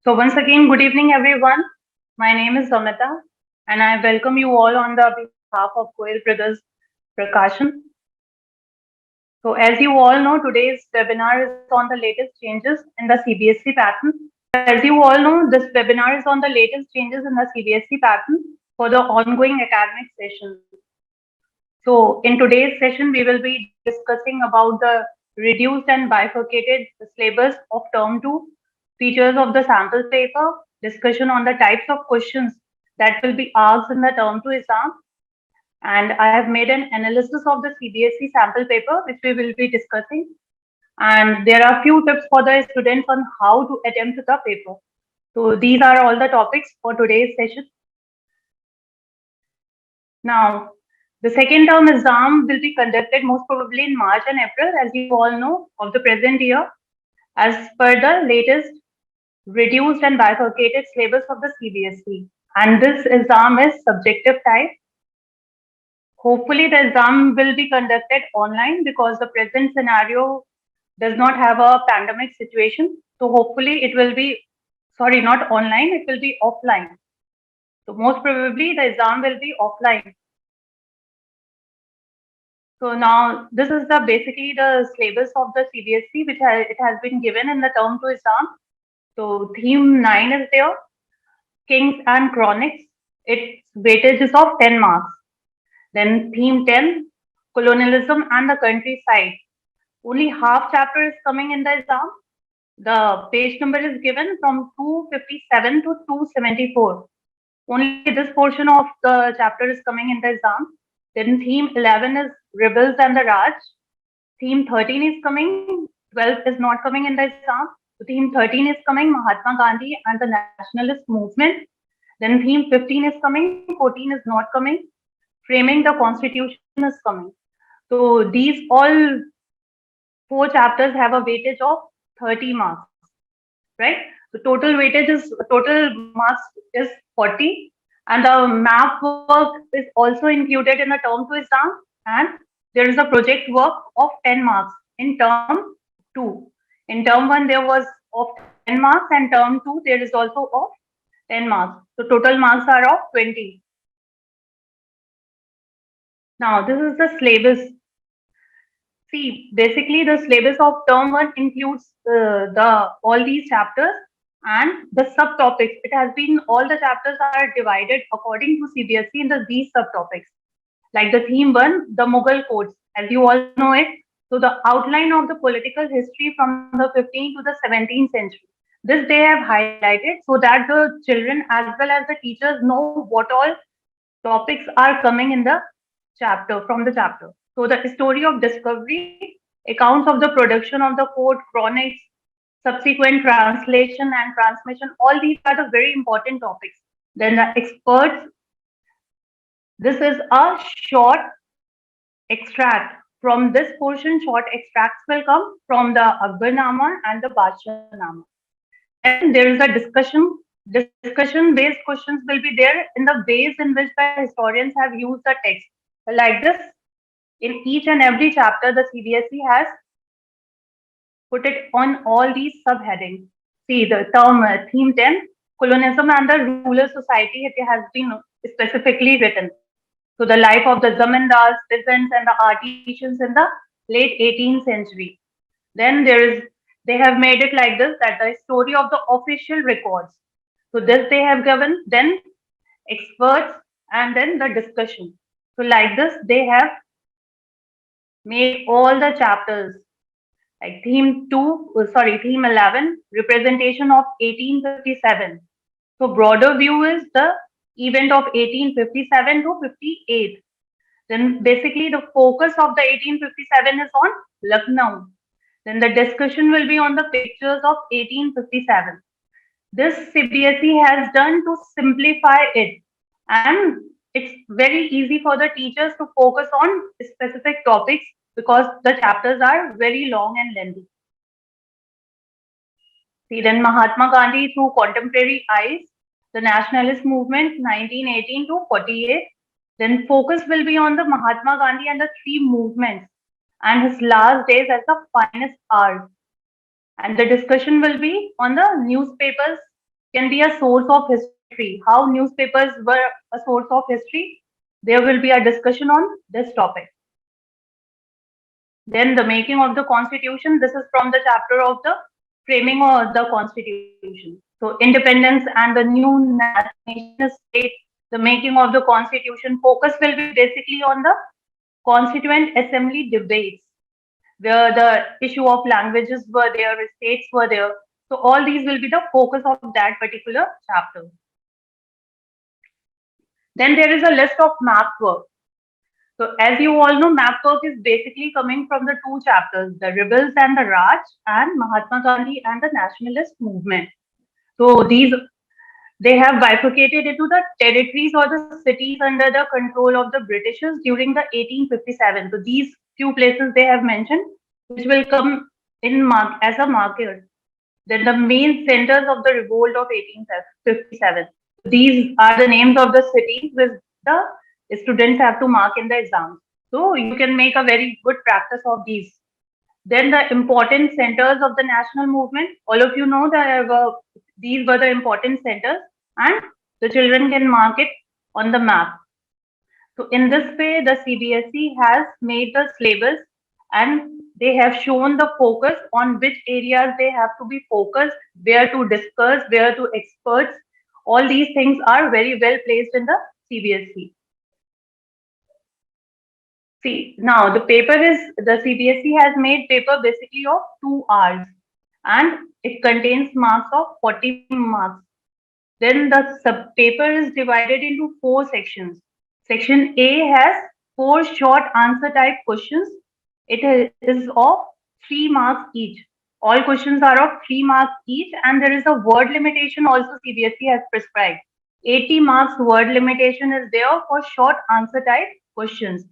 So once again, good evening, everyone. My name is Amita, and I welcome you all on the behalf of Goyal Brothers Prakashan. So as you all know, today's webinar is on the latest changes in the CBSE pattern. So as you all know, this webinar is on the latest changes in the CBSE pattern for the ongoing academic session. So in today's session, we will be discussing about the reduced and bifurcated syllabus of term 2, features of the sample paper, discussion on the types of questions that will be asked in the term 2 exam. And I have made an analysis of the CBSE sample paper, which we will be discussing. And there are few tips for the students on how to attempt the paper. So these are all the topics for today's session. Now, the second term exam will be conducted most probably in March and April, as you all know, of the present year, as per the latest reduced and bifurcated syllabus of the CBSE. And this exam is subjective type. Hopefully, the exam will be conducted online because the present scenario does not have a pandemic situation. So, hopefully, it will be, sorry, not online, it will be offline. So, most probably, the exam will be offline. So now this is the basically the syllabus of the CBSE, which it has been given in the term 2 exam. So theme 9 is there, Kings and Chronics. Its weightage is of 10 marks. Then theme 10, Colonialism and the Countryside. Only half chapter is coming in the exam. The page number is given from 257 to 274. Only this portion of the chapter is coming in the exam. Then theme 11 is Rebels and the Raj. Theme 13 is coming, 12 is not coming in the exam. So theme 13 is coming, Mahatma Gandhi and the nationalist movement. Then theme 15 is coming, 14 is not coming. Framing the constitution is coming. So these all four chapters have a weightage of 30 marks, right? So total marks is 40, and the map work is also included in the term 2 exam, and there is a project work of 10 marks in term 2. In term 1 there was of 10 marks, and term 2 there is also of 10 marks. So total marks are of 20. Now this is the syllabus. See, basically the syllabus of term 1 includes the all these chapters and the subtopics. It has been all the chapters are divided according to CBSE into these subtopics. Like the theme 1, the Mughal courts, as you all know it. So the outline of the political history from the 15th to the 17th century. This they have highlighted so that the children as well as the teachers know what all topics are coming in the chapter from the chapter. So the story of discovery, accounts of the production of the code, chronics, subsequent translation and transmission, all these are the very important topics. Then the experts, this is a short extract. From this portion, short extracts will come from the Akbarnama and the Badshahnama. Then there is a discussion based questions will be there in the ways in which the historians have used the text. Like this, in each and every chapter, the CBSE has put it on all these subheadings. See the term theme 10, colonialism and the ruler society, it has been specifically written. So the life of the zamindars, peasants, and the artisans in the late 18th century. Then they have made it like this, that the story of the official records. So this they have given, then experts, and then the discussion. So like this, they have made all the chapters like theme 11, representation of 1857. So broader view is the event of 1857 to 58. Then basically the focus of the 1857 is on Lucknow. Then the discussion will be on the pictures of 1857. This CBSE has done to simplify it, and it's very easy for the teachers to focus on specific topics because the chapters are very long and lengthy. See, then Mahatma Gandhi through contemporary eyes, the nationalist movement 1918 to 48. Then focus will be on the Mahatma Gandhi and the three movements and his last days as the finest hours. And the discussion will be on the newspapers can be a source of history. How newspapers were a source of history. There will be a discussion on this topic. Then the making of the constitution. This is from the chapter of the framing of the constitution. So independence and the new nation state, the making of the constitution. Focus will be basically on the constituent assembly debates, where the issue of languages were there, states were there. So all these will be the focus of that particular chapter. Then there is a list of map work. So as you all know, map work is basically coming from the two chapters, the rebels and the Raj, and Mahatma Gandhi and the nationalist movement. So these, they have bifurcated into the territories or the cities under the control of the Britishers during the 1857. So these few places they have mentioned, which will come in as a marker. Then the main centers of the revolt of 1857. These are the names of the cities which the students have to mark in the exams. So you can make a very good practice of these. Then the important centers of the national movement. All of you know that these were the important centers, and the children can mark it on the map. So in this way, the CBSE has made the syllabus, and they have shown the focus on which areas they have to be focused, where to discuss, where to experts. All these things are very well placed in the CBSE. See, now the paper is, the CBSE has made paper basically of 2 hours, and it contains marks of 40 marks. Then the sub paper is divided into 4 sections. Section A has 4 short answer type questions. It is of 3 marks each. All questions are of 3 marks each, and there is a word limitation also CBSE has prescribed. 80 marks word limitation is there for short answer type questions.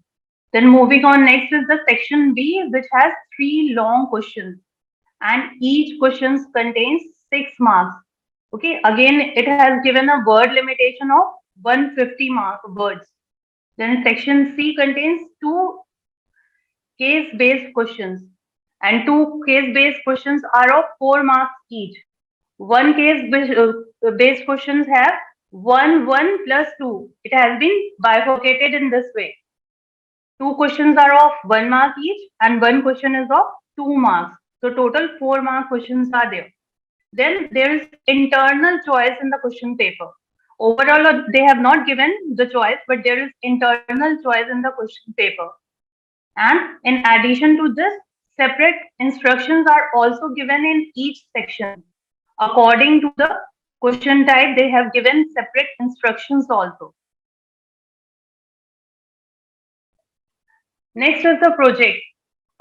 Then moving on, next is the section B, which has 3 long questions, and each question contains 6 marks. Okay, again, it has given a word limitation of 150 words. Then section C contains 2 case-based questions, and 2 case-based questions are of 4 marks each. One case-based questions have 1 plus 2. It has been bifurcated in this way. 2 questions are of 1 mark each, and 1 question is of 2 marks. So total 4 mark questions are there. Then there is internal choice in the question paper. Overall, they have not given the choice, but there is internal choice in the question paper. And in addition to this, separate instructions are also given in each section. According to the question type, they have given separate instructions also. Next is the project.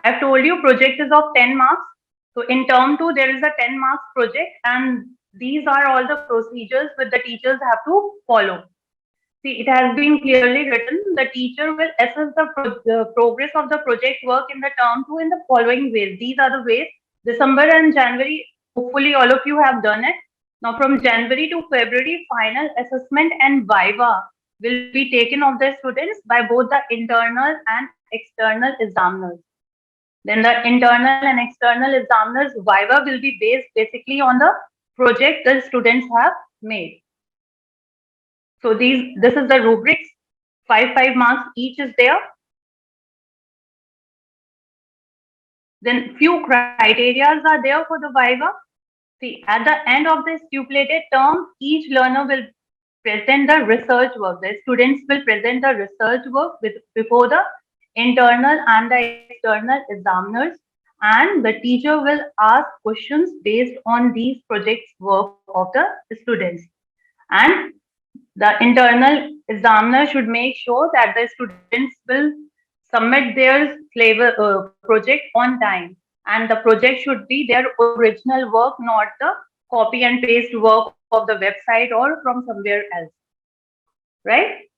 I've told you project is of 10 marks. So in term 2, there is a 10 marks project, and these are all the procedures that the teachers have to follow. See, it has been clearly written, the teacher will assess the progress of the project work in the term 2 in the following ways. These are the ways. December and January, hopefully all of you have done it. Now from January to February, final assessment and viva will be taken of the students by both the internal and external examiners. Then the internal and external examiners viva will be based basically on the project the students have made. So this is the rubrics. 5 marks each is there. Then few criteria are there for the viva. See, at the end of the stipulated term, each learner will present the research work. The students will present the research work before the internal and the external examiners, and the teacher will ask questions based on these projects work of the students. And the internal examiner should make sure that the students will submit their project on time, and the project should be their original work, not the copy and paste work of the website or from somewhere else. Right?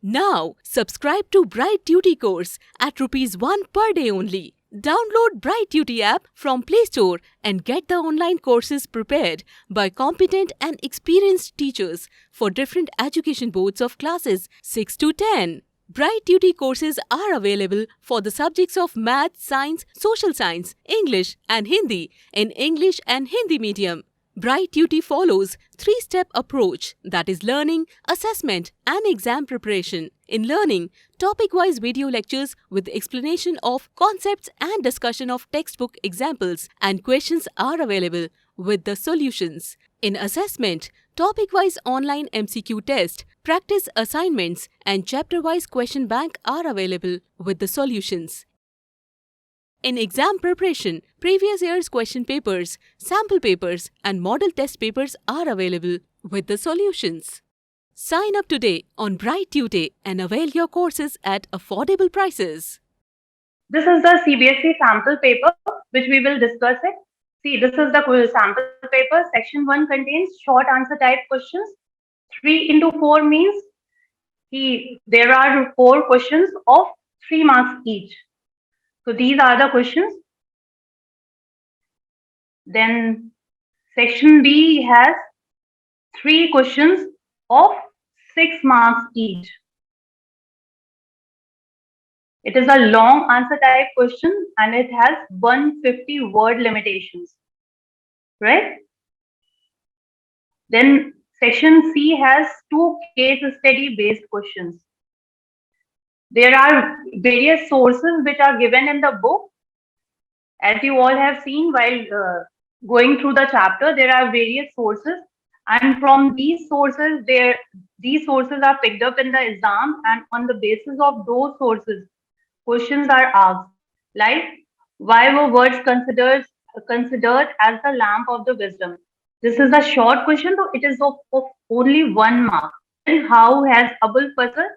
Now, subscribe to Bright Duty course at ₹1 per day only. Download Bright Duty app from Play Store and get the online courses prepared by competent and experienced teachers for different education boards of classes 6 to 10. Bright Duty courses are available for the subjects of Math, Science, Social Science, English and Hindi in English and Hindi medium. BrightDuty follows three-step approach, that is learning, assessment and exam preparation. In learning, topic-wise video lectures with explanation of concepts and discussion of textbook examples and questions are available with the solutions. In assessment, topic-wise online MCQ test, practice assignments and chapter-wise question bank are available with the solutions. In exam preparation, previous year's question papers, sample papers and model test papers are available with the solutions. Sign up today on BrightDuty and avail your courses at affordable prices. This is the CBSE sample paper, which we will discuss it. See, this is the sample paper. Section 1 contains short answer type questions. 3 into 4 means there are 4 questions of 3 marks each. So these are the questions. Then section B has 3 questions of 6 marks each. It is a long answer type question and it has 150 word limitations, right? Then section C has 2 case study based questions. There are various sources which are given in the book. As you all have seen while going through the chapter, there are various sources, and from these sources are picked up in the exam, and on the basis of those sources, questions are asked, like why were words considered as the lamp of the wisdom? This is a short question, so it is of only 1 mark. And how has Abul Fazl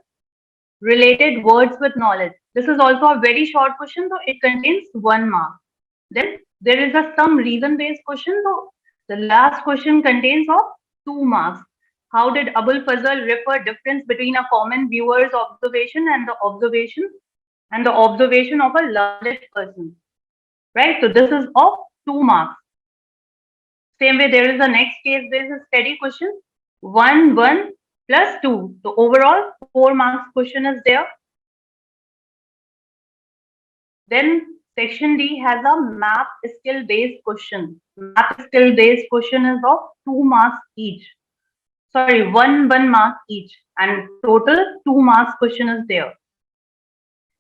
related words with knowledge? This is also a very short question, so it contains 1 mark. Then there is a some reason based question, so the last question contains of 2 marks. How did Abul Fazl refer difference between a common viewer's observation and the observation of a learned person? Right? So this is of 2 marks. Same way, there is a next case based study question, 1 plus 2. So overall 4 marks question is there. Then section D has a map skill based question. Map skill based question is of 2 marks each. Sorry, 1 mark each, and total 2 marks question is there.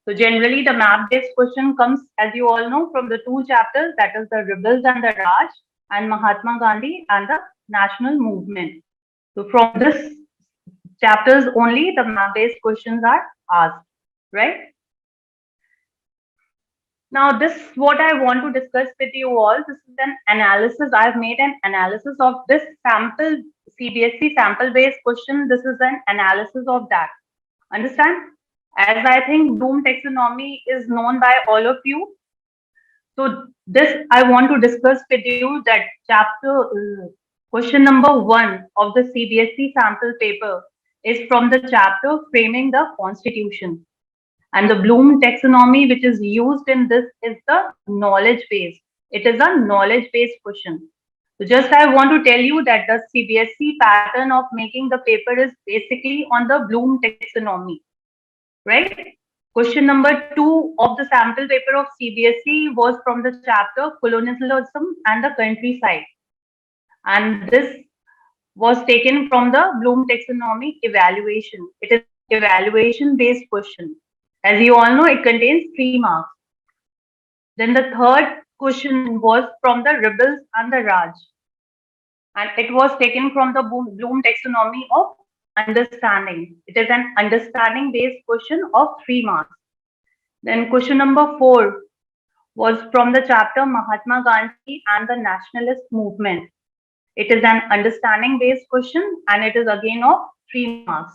So generally the map based question comes, as you all know, from the 2 chapters, that is the Rebels and the Raj, and Mahatma Gandhi and the National Movement. So from this chapters only the map based questions are asked, right? Now, this what I want to discuss with you all. This is an analysis. I've made an analysis of this sample CBSE sample based question. This is an analysis of that. Understand? As I think Bloom taxonomy is known by all of you. So this I want to discuss with you that chapter question number 1 of the CBSE sample paper is from the chapter Framing the Constitution. And the Bloom taxonomy which is used in this is the knowledge based. It is a knowledge based question. So just I want to tell you that the CBSE pattern of making the paper is basically on the Bloom taxonomy, right? Question number 2 of the sample paper of CBSE was from the chapter Colonialism and the Countryside. And this was taken from the Bloom taxonomy evaluation. It is evaluation based question. As you all know, it contains 3 marks. Then the third question was from the Rebels and the Raj. And it was taken from the Bloom taxonomy of understanding. It is an understanding based question of 3 marks. Then question number 4 was from the chapter Mahatma Gandhi and the Nationalist Movement. It is an understanding based question and it is again of 3 marks.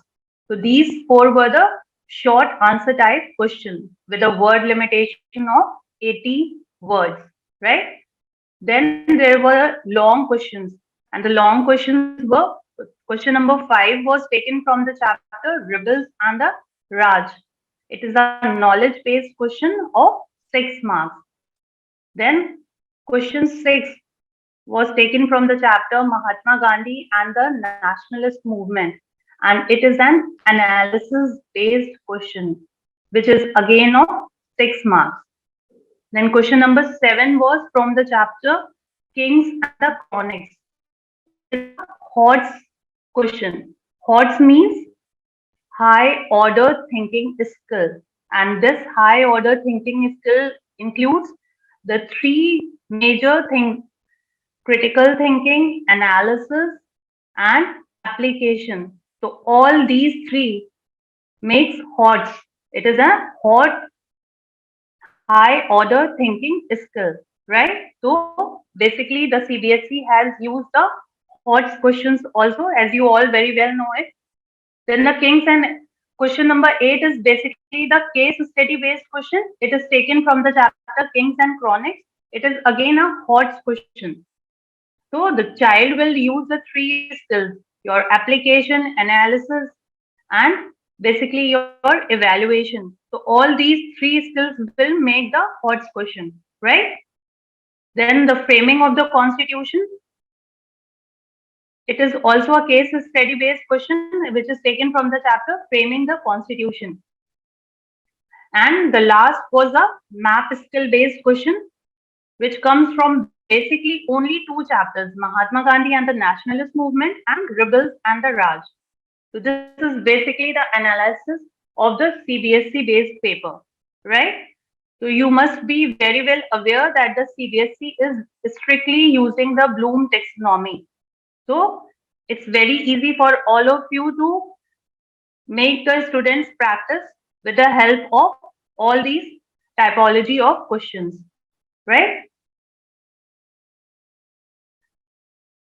So these 4 were the short answer type question with a word limitation of 80 words, right? Then there were long questions, and the long questions were question number 5 was taken from the chapter Rebels and the Raj. It is a knowledge based question of 6 marks. Then question 6 was taken from the chapter Mahatma Gandhi and the Nationalist Movement. And it is an analysis based question, which is again of 6 marks. Then question number 7 was from the chapter Kings and the Chronics. HOTS question. HOTS means high order thinking skill. And this high order thinking skill includes the three major things: critical thinking, analysis, and application. So all these three makes HOTS. It is a hot high order thinking skill, right? So basically the CBSE has used the HOTS questions also, as you all very well know it. Then the Kings and question number 8 is basically the case study based question. It is taken from the chapter Kings and Chronics. It is again a HOTS question. So the child will use the three skills: your application, analysis, and basically your evaluation. So all these three skills will make the HOTS question, right? Then the framing of the constitution. It is also a case study based question which is taken from the chapter Framing the Constitution. And the last was a map skill based question, which comes from basically only two chapters: Mahatma Gandhi and the Nationalist Movement, and Rebels and the Raj. So, this is basically the analysis of the CBSE based paper, right? So, you must be very well aware that the CBSE is strictly using the Bloom taxonomy. So, it's very easy for all of you to make the students practice with the help of all these typology of questions, right?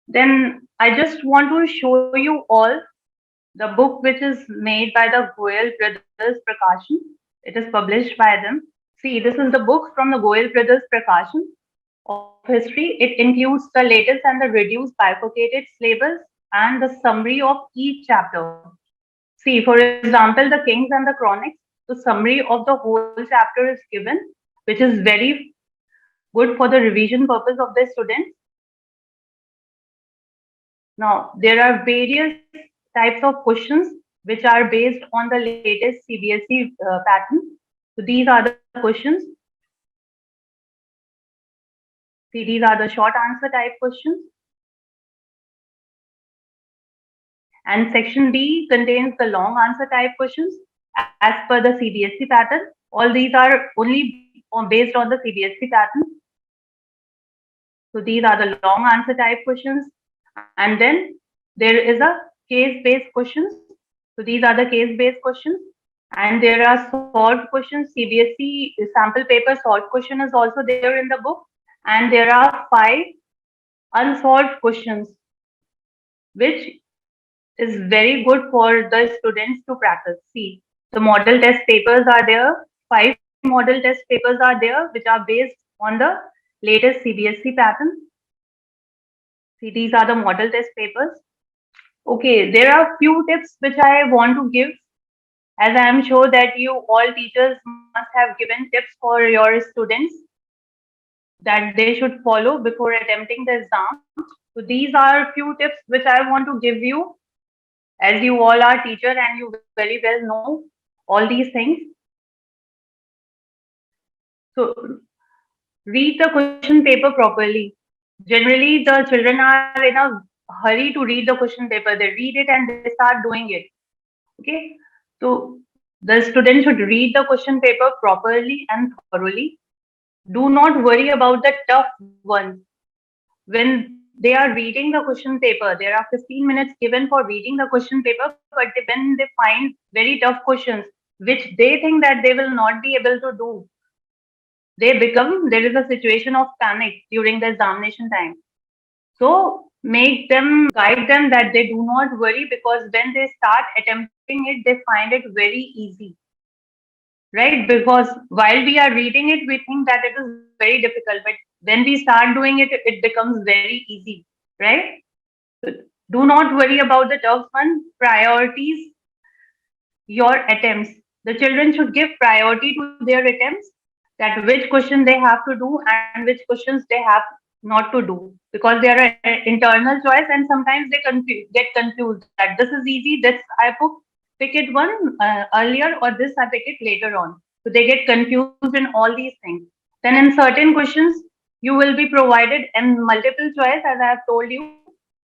Then I just want to show you all the book which is made by the Goyal brothers Prakashan. It is published by them. See, this is the book from the Goyal brothers Prakashan of history. It includes the latest and the reduced bifurcated syllabus and the summary of each chapter. See, for example, the Kings and the Chronics, the summary of the whole chapter is given, which is very good for the revision purpose of the students. Now, there are various types of questions which are based on the latest CBSE pattern. So these are the questions. See, these are the short answer type questions. And section B contains the long answer type questions as per the CBSE pattern. All these are only based on the CBSE pattern. So these are the long answer type questions. And then there is a case-based questions. So these are the case-based questions. And there are solved questions. CBSE sample paper solved question is also there in the book. And there are 5 unsolved questions, which is very good for the students to practice. See, the model test papers are there. 5 model test papers are there, which are based on the latest CBSE pattern. See, these are the model test papers. Okay, there are few tips which I want to give, as I am sure that you all teachers must have given tips for your students that they should follow before attempting the exam. So these are few tips which I want to give you, as you all are teacher and you very well know all these things. So read the question paper properly. Generally, the children are in a hurry to read the question paper. They read it and they start doing it. Okay. So the student should read the question paper properly and thoroughly. Do not worry about the tough ones. When they are reading the question paper, there are 15 minutes given for reading the question paper, but when they find very tough questions, which they think that they will not be able to do, there is a situation of panic during the examination time. So make them, guide them that they do not worry, because when they start attempting it, they find it very easy, right? Because while we are reading it, we think that it is very difficult, but when we start doing it, it becomes very easy, right? So do not worry about the tough one. Priorities your attempts. The children should give priority to their attempts, that which question they have to do and which questions they have not to do, because they are an internal choice and sometimes they get confused that this is easy, this I pick it one earlier, or this I pick it later on. So they get confused in all these things. Then in certain questions, you will be provided in multiple choice, as I have told you.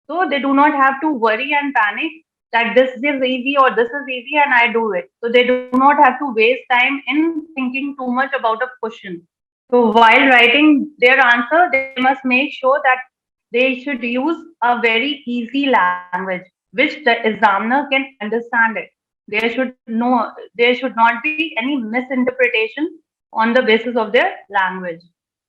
So they do not have to worry and panic that this is easy or this is easy and I do it. So they do not have to waste time in thinking too much about a question. So while writing their answer, they must make sure that they should use a very easy language which the examiner can understand it. There should not be any misinterpretation on the basis of their language.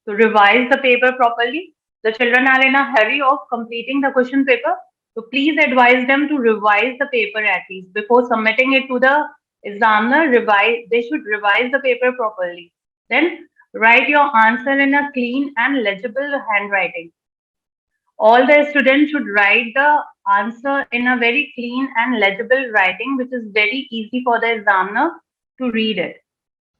To revise the paper properly, the children are in a hurry of completing the question paper. So please advise them to revise the paper at least before submitting it to the examiner. They should revise the paper properly. Then write your answer in a clean and legible handwriting. All the students should write the answer in a very clean and legible writing, which is very easy for the examiner to read it.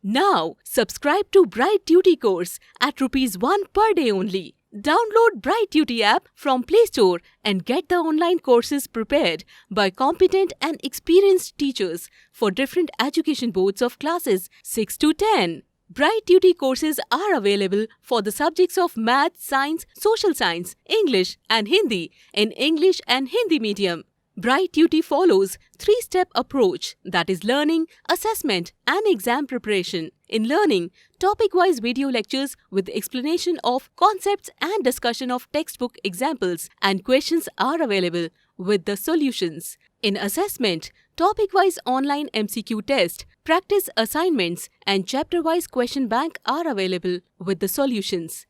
Now, subscribe to Bright Duty course at Rs 1 per day only. Download Bright Duty app from Play Store and get the online courses prepared by competent and experienced teachers for different education boards of classes 6 to 10. Bright Duty courses are available for the subjects of Math, Science, Social Science, English and Hindi in English and Hindi medium. Bright Duty follows three-step approach, that is learning, assessment and exam preparation. In learning, topic-wise video lectures with explanation of concepts and discussion of textbook examples and questions are available with the solutions. In assessment, topic-wise online MCQ test, practice assignments and chapter-wise question bank are available with the solutions.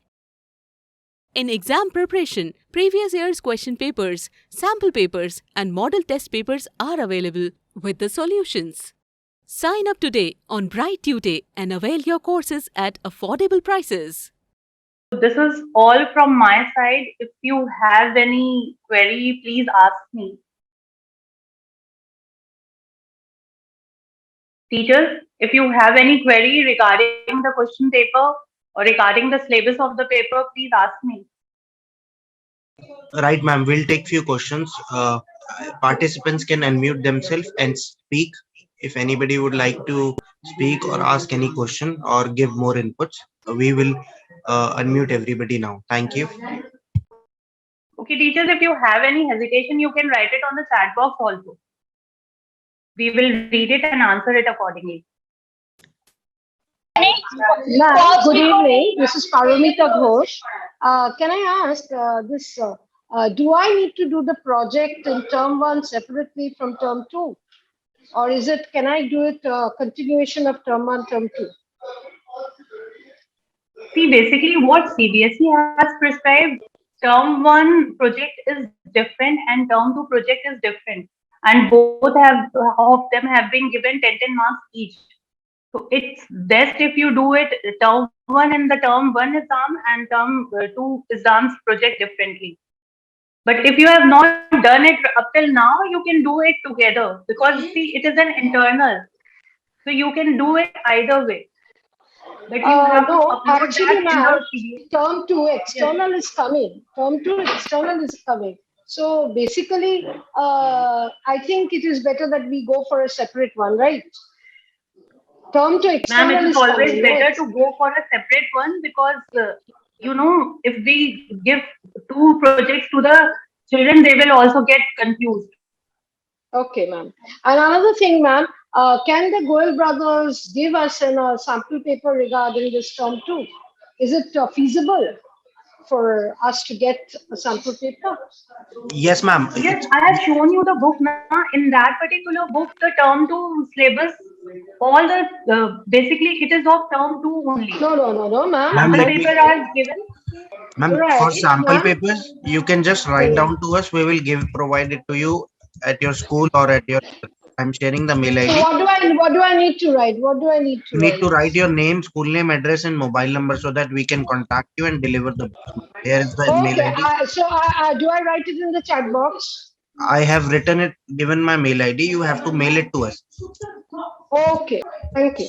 In exam preparation, previous year's question papers, sample papers and model test papers are available with the solutions. Sign up today on Bright Duty and avail your courses at affordable prices. This is all from my side. If you have any query, please ask me. Teachers, if you have any query regarding the question paper or regarding the syllabus of the paper, please ask me. Right, ma'am. We'll take few questions. Participants can unmute themselves and speak. If anybody would like to speak or ask any question or give more inputs, we will unmute everybody now. Thank you. Okay, teachers, if you have any hesitation, you can write it on the chat box also. We will read it and answer it accordingly. Ma'am, good evening. This is Paromita Ghosh. Can I ask do I need to do the project in term 1 separately from term 2? Or can I do it continuation of term 1, term 2? See, basically what CBSE has prescribed, term 1 project is different and term 2 project is different. And both of them have been given 10 marks each. So it's best if you do it term 1 in the term 1 exam and term 2 exams project differently. But if you have not done it up till now, you can do it together because see, it is an internal. So you can do it either way. But you have to upload actually, that ma'am, term 2 external is coming. Term 2 external is coming. So basically, I think it is better that we go for a separate one, right? Term to external Ma'am, is it's always coming, better right? to go for a separate one because, if we give two projects to the children, they will also get confused. Okay, ma'am. And another thing, ma'am, can the Goyal brothers give us a sample paper regarding this term 2? Is it feasible for us to get a sample paper? Yes, ma'am. Yes, I have shown you the book now. In that particular book, the term 2 syllabus, all the basically it is of term 2 only. No, ma'am. Sample paper are given. Ma'am, Right, for sample ma'am. papers, you can just write down to us. We will provide it to you at your school or at your. I'm sharing the mail ID. So what do I need to write? What do I need to You write? need to write your name, school name, address, and mobile number so that we can contact you and deliver the books. Here is the mail ID. Do I write it in the chat box? I have written it, given my mail ID. You have to mail it to us. Okay, thank you.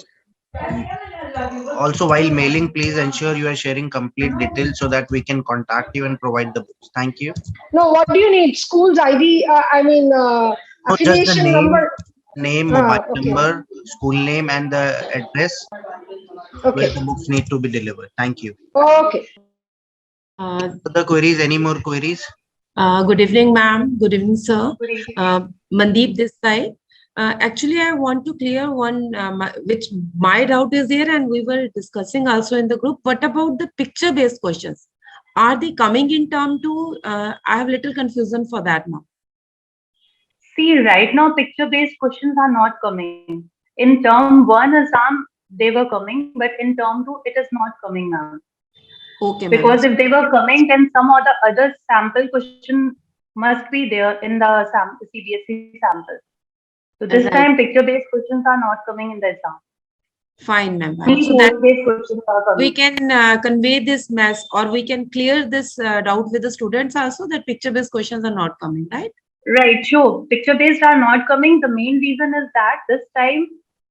Also, while mailing, please ensure you are sharing complete details so that we can contact you and provide the books. Thank you. No, what do you need? School's ID, affiliation number? Mobile number, school name, and the address where the books need to be delivered. Thank you. Okay. Other queries? Any more queries? Good evening, ma'am. Good evening, sir. Good evening. Mandeep this side. Actually, I want to clear one, which my doubt is there, and we were discussing also in the group. What about the picture-based questions? Are they coming in term two? I have little confusion for that, ma'am. See, right now, picture-based questions are not coming. In term one exam, they were coming, but in term two, it is not coming now. Okay, ma'am. Because if they were coming, then some of the other sample question must be there in the CBSE sample. So this Right. time, picture-based questions are not coming in the exam. Fine, ma'am. Only So that course-based questions are coming. we can convey this mess, or we can clear this doubt with the students also, that picture-based questions are not coming, right? Right, sure. Picture-based are not coming. The main reason is that this time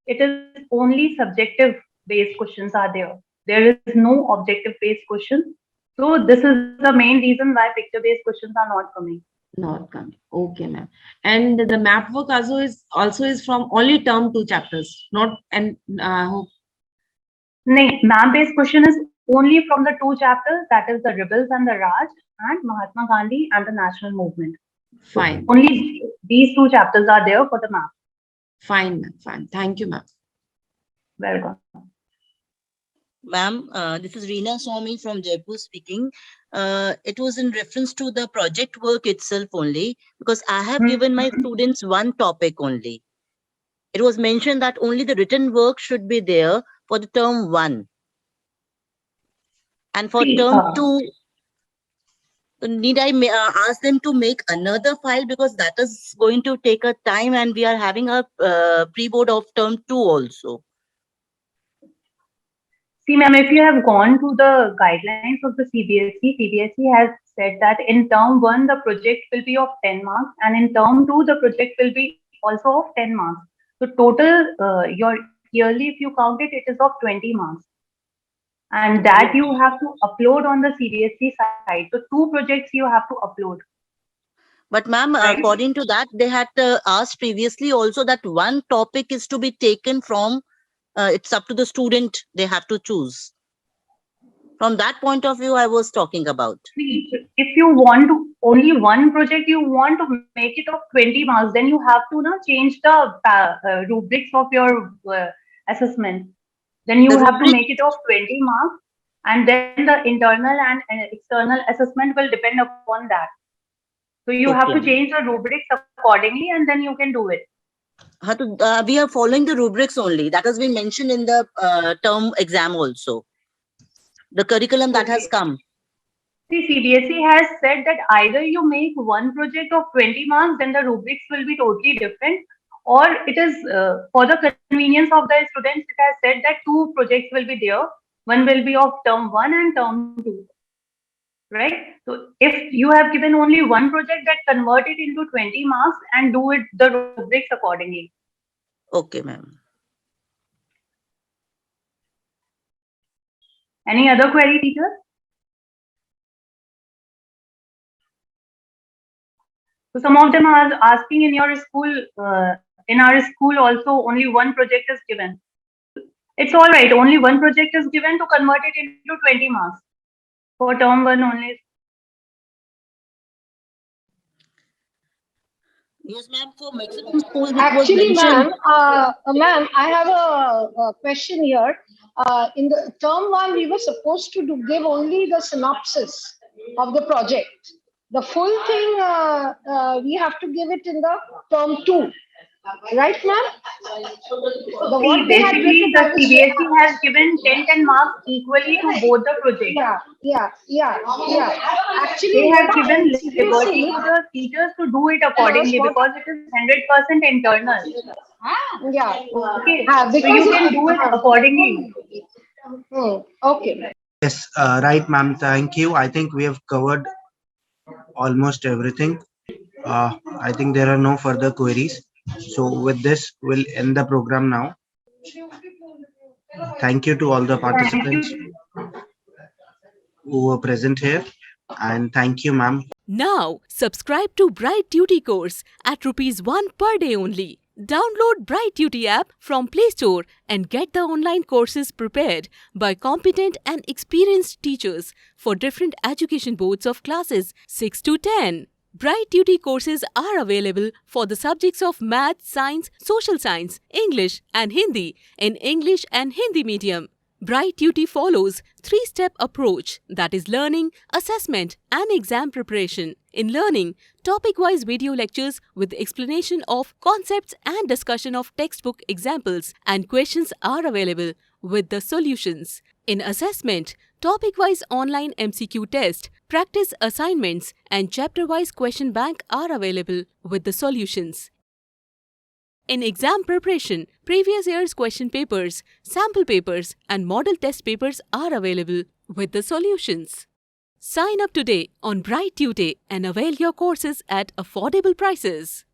it is only subjective-based questions are there. There is no objective-based question. So this is the main reason why picture-based questions are not coming. Not coming. Okay, ma'am. And the map work also is from only term two chapters, not and No, map-based question is only from the two chapters, that is the Rebels and the Raj, and Mahatma Gandhi and the National Movement. So fine, only these two chapters are there for the map. fine, ma'am. Fine. Thank you, ma'am. Welcome. Ma'am, this is Reena Swami from Jaipur speaking. It was in reference to the project work itself only, because I have given my students one topic only. It was mentioned that only the written work should be there for the term one. And for term two, need I ask them to make another file, because that is going to take a time, and we are having a pre-board of term two also. See, ma'am, if you have gone to the guidelines of the CBSE has said that in term one, the project will be of 10 marks, and in term two, the project will be also of 10 marks. So total, your yearly, if you count it, it is of 20 marks. And that you have to upload on the CBSE side. So two projects you have to upload. But ma'am, Right. according to that, they had asked previously also that one topic is to be taken from, it's up to the student, they have to choose. From that point of view, I was talking about. See, if you want to only one project, you want to make it of 20 marks, then you have to change the rubrics of your assessment. Then you have to make it of 20 marks, and then the internal and external assessment will depend upon that. So you have to Okay. change the rubrics accordingly, and then you can do it. We are following the rubrics only. That has been mentioned in the term exam also. The curriculum that has come. See, CBSE has said that either you make one project of 20 marks, then the rubrics will be totally different, or it is for the convenience of the students, it has said that two projects will be there. One will be of term one and term two. Right? So if you have given only one project, that convert it into 20 marks and do it the rubrics accordingly. Okay, ma'am. Any other query, teacher? So some of them are asking in your school, in our school also only one project is given. It's all right. Only one project is given to convert it into 20 marks for term one only. Yes, ma'am. For maximum schools, it was Actually, mentioned. ma'am, I have a question here. In the term one, we were supposed to give only the synopsis of the project. The full thing, we have to give it in the term two. Right, ma'am? See, basically, the CBSE has given 10 marks equally to both the projects. Yeah. Actually, They have given CBSE, liberty to the teachers to do it accordingly because it is 100% internal. yeah. Okay, so you can do it accordingly. Okay. Yes, right, ma'am. Thank you. I think we have covered almost everything. I think there are no further queries. So with this, we'll end the program now. Thank you to all the participants who were present here, and thank you, ma'am. Now, subscribe to Bright Duty course at Rs 1 per day only. Download brightduty app from Play Store and get the online courses prepared by competent and experienced teachers for different education boards of classes 6 to 10. brightduty courses are available for the subjects of Math, Science, Social Science, English and Hindi in English and Hindi medium. brightduty follows three-step approach, that is learning, assessment and exam preparation. In learning, topic-wise video lectures with explanation of concepts and discussion of textbook examples and questions are available with the solutions. In assessment, topic-wise online MCQ test, practice assignments and chapter-wise question bank are available with the solutions. In exam preparation, previous year's question papers, sample papers and model test papers are available with the solutions. Sign up today on brightduty and avail your courses at affordable prices.